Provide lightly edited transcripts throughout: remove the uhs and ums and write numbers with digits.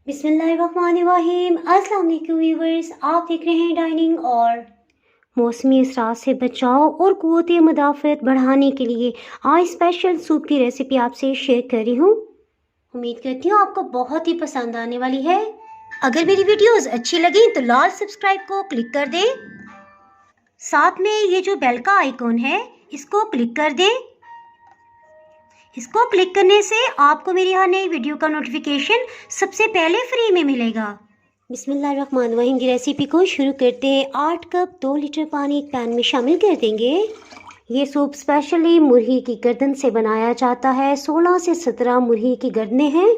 बिस्मिल्लाहिर्रहमानिर्रहीम। अस्सलाम वालेकुम व्यूअर्स, आप देख रहे हैं डाइनिंग। और मौसमी असरात से बचाव और क़ुव्वत मुदाफ़अत बढ़ाने के लिए आज स्पेशल सूप की रेसिपी आपसे शेयर कर रही हूँ। उम्मीद करती हूँ आपको बहुत ही पसंद आने वाली है। अगर मेरी वीडियोस अच्छी लगी तो लाल सब्सक्राइब को क्लिक कर दें, साथ में ये जो बेल का आइकॉन है इसको क्लिक कर दें। इसको क्लिक करने से आपको मेरी हर नई वीडियो का नोटिफिकेशन सबसे पहले फ्री में मिलेगा। बिस्मिल्लाहिर्रहमानिर्रहीम की रेसिपी को शुरू करते हैं। 8 कप 2 लीटर पानी एक पैन में शामिल कर देंगे। ये सूप स्पेशली मुर्गी की गर्दन से बनाया जाता है। 16 से 17 मुर्गी की गर्दनें हैं।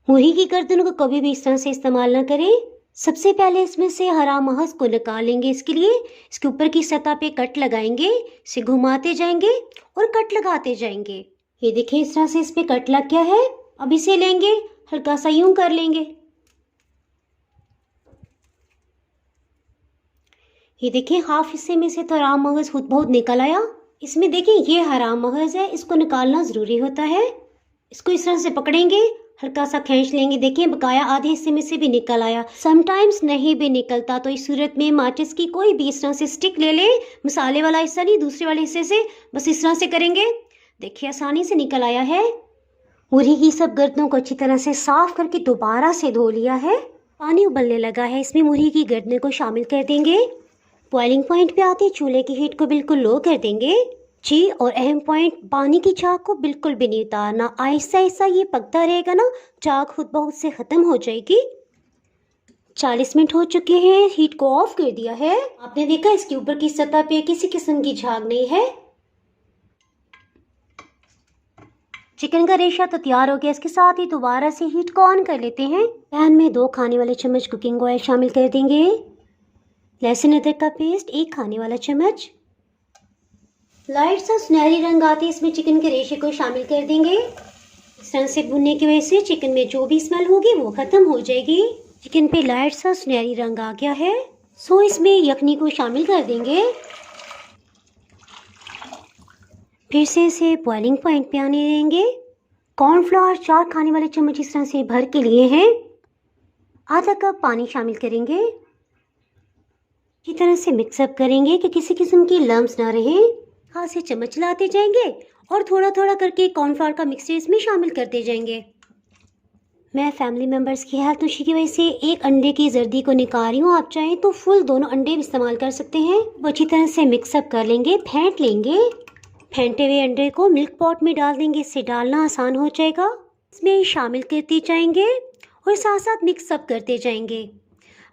मुर्गी की गर्दन को कभी भी इस तरह से इस्तेमाल ना करें। सबसे पहले इसमें से हरा महज को निकाल लेंगे। इसके लिए इसके ऊपर की सतह पे कट लगाएंगे, इसे घुमाते जाएंगे और कट लगाते जाएंगे। ये देखिए इस तरह से इस पे कट लग गया है। अब इसे लेंगे, हल्का सा यूं कर लेंगे। ये देखिए हाफ हिस्से में से तो हरा मगज खुद बहुत निकल आया। इसमें देखिए ये हरा मगज है, इसको निकालना जरूरी होता है। इसको इस तरह से पकड़ेंगे, हल्का सा खींच लेंगे। देखिए बकाया आधे हिस्से में से भी निकल आया। समटाइम्स नहीं भी निकलता तो इस सूरत में माचिस की कोई भी इस तरह से स्टिक ले ले, मसाले वाला हिस्सा नहीं, दूसरे वाले हिस्से से बस इस तरह से करेंगे। देखिए आसानी से निकल आया है। मुर्गी की सब गर्दनों को अच्छी तरह से साफ करके दोबारा से धो लिया है। पानी उबलने लगा है, इसमें मुर्गी की गर्दन को शामिल कर देंगे। बॉइलिंग पॉइंट पे आते चूल्हे की हीट को बिल्कुल लो कर देंगे जी। और अहम पॉइंट, पानी की झाग को बिल्कुल भी नहीं उतारना। आहिस्ता आहिस्ता ये पकता रहेगा ना, झाग खुद बहुत से खत्म हो जाएगी। 40 मिनट हो चुके हैं, हीट को ऑफ कर दिया है। आपने देखा इसके ऊपर की सतह पे किसी किस्म की झाग नहीं है। चिकन का रेशा तो तैयार हो गया। इसके साथ ही दोबारा से हीट को ऑन कर लेते हैं। पैन में 2 खाने वाले चम्मच कुकिंग ऑयल शामिल कर देंगे। लहसुन अदरक का पेस्ट 1 खाने वाला चम्मच। लाइट सा सुनहरी रंग आते इसमें चिकन के रेशे को शामिल कर देंगे। इस तरह से भुनने की वजह से चिकन में जो भी स्मेल होगी वो खत्म हो जाएगी। चिकन पे लाइट सा सुनहरी रंग आ गया है, सो इसमें यखनी को शामिल कर देंगे। फिर से इसे बॉइलिंग पॉइंट पे आने देंगे। कॉर्नफ्लावर 4 खाने वाले चम्मच इस तरह से भर के लिए हैं। आधा कप पानी शामिल करेंगे। अच्छी तरह से मिक्सअप करेंगे कि किसी किस्म की लम्स ना रहे। हाथ से चम्मच लाते जाएंगे और थोड़ा थोड़ा करके कॉर्नफ्लावर का मिक्सचर इसमें शामिल करते जाएंगे। मैं फैमिली मेम्बर्स की हेल्थ इशू की वजह से 1 अंडे की जर्दी को निकाल रही हूँ। आप चाहें तो फुल दोनों अंडे भी इस्तेमाल कर सकते हैं। वो अच्छी तरह से मिक्सअप कर लेंगे, फेंट लेंगे। फेंटे हुए अंडे को मिल्क पॉट में डाल देंगे, इससे डालना आसान हो जाएगा। इसमें शामिल करते जाएंगे और साथ साथ मिक्सअप करते जाएंगे।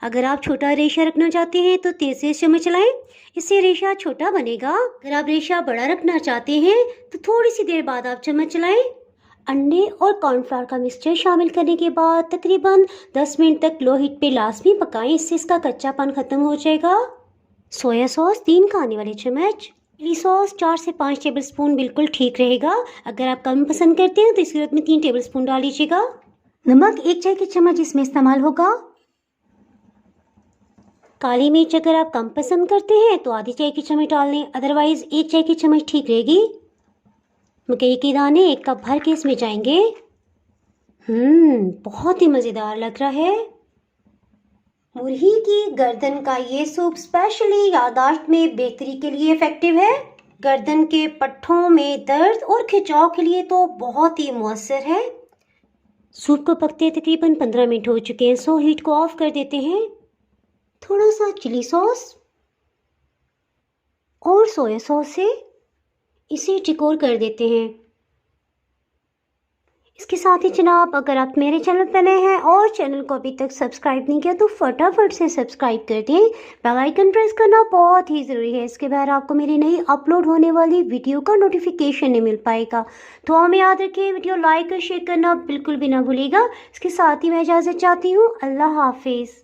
अगर आप छोटा रेशा रखना चाहते हैं तो तेज से चम्मच चलाएं, इससे रेशा छोटा बनेगा। अगर आप रेशा बड़ा रखना चाहते हैं तो थोड़ी सी देर बाद आप चम्मच चलाएं। अंडे और कॉर्नफ्लावर का मिक्सचर शामिल करने के बाद तकरीबन 10 मिनट तक लो हीट पे लाजमी पकाएं, इससे इसका कच्चापन खत्म हो जाएगा। सोया सॉस 3 खाने वाले चम्मच। चिली सॉस 4 से 5 टेबलस्पून बिल्कुल ठीक रहेगा। अगर आप कम पसंद करते हैं तो इस सूरत में 3 टेबलस्पून डाल लीजिएगा। नमक 1 चाय की चम्मच इसमें इस्तेमाल होगा। काली मिर्च अगर आप कम पसंद करते हैं तो आधी चाय की चम्मच डाल लें, अदरवाइज 1 चाय की चम्मच ठीक रहेगी। मकई के दाने 1 कप भर के इसमें जाएंगे। बहुत ही मज़ेदार लग रहा है। मुर्गी की गर्दन का ये सूप स्पेशली याददाश्त में बेहतरी के लिए इफेक्टिव है। गर्दन के पट्ठों में दर्द और खिंचाव के लिए तो बहुत ही मुअस्सर है। सूप को पकते तकरीबन 15 मिनट हो चुके हैं, सो हीट को ऑफ कर देते हैं। थोड़ा सा चिली सॉस और सोया सॉस से इसे टिकोर कर देते हैं। इसके साथ ही जनाब, अगर आप मेरे चैनल पर नए हैं और चैनल को अभी तक सब्सक्राइब नहीं किया तो फटाफट से सब्सक्राइब कर दें। बेल आइकन प्रेस करना बहुत ही ज़रूरी है, इसके बाद आपको मेरी नई अपलोड होने वाली वीडियो का नोटिफिकेशन नहीं मिल पाएगा। तो हमें याद रखिए, वीडियो लाइक और शेयर करना बिल्कुल भी ना भूलिएगा। इसके साथ ही मैं इजाज़त चाहती हूँ। अल्लाह हाफिज़।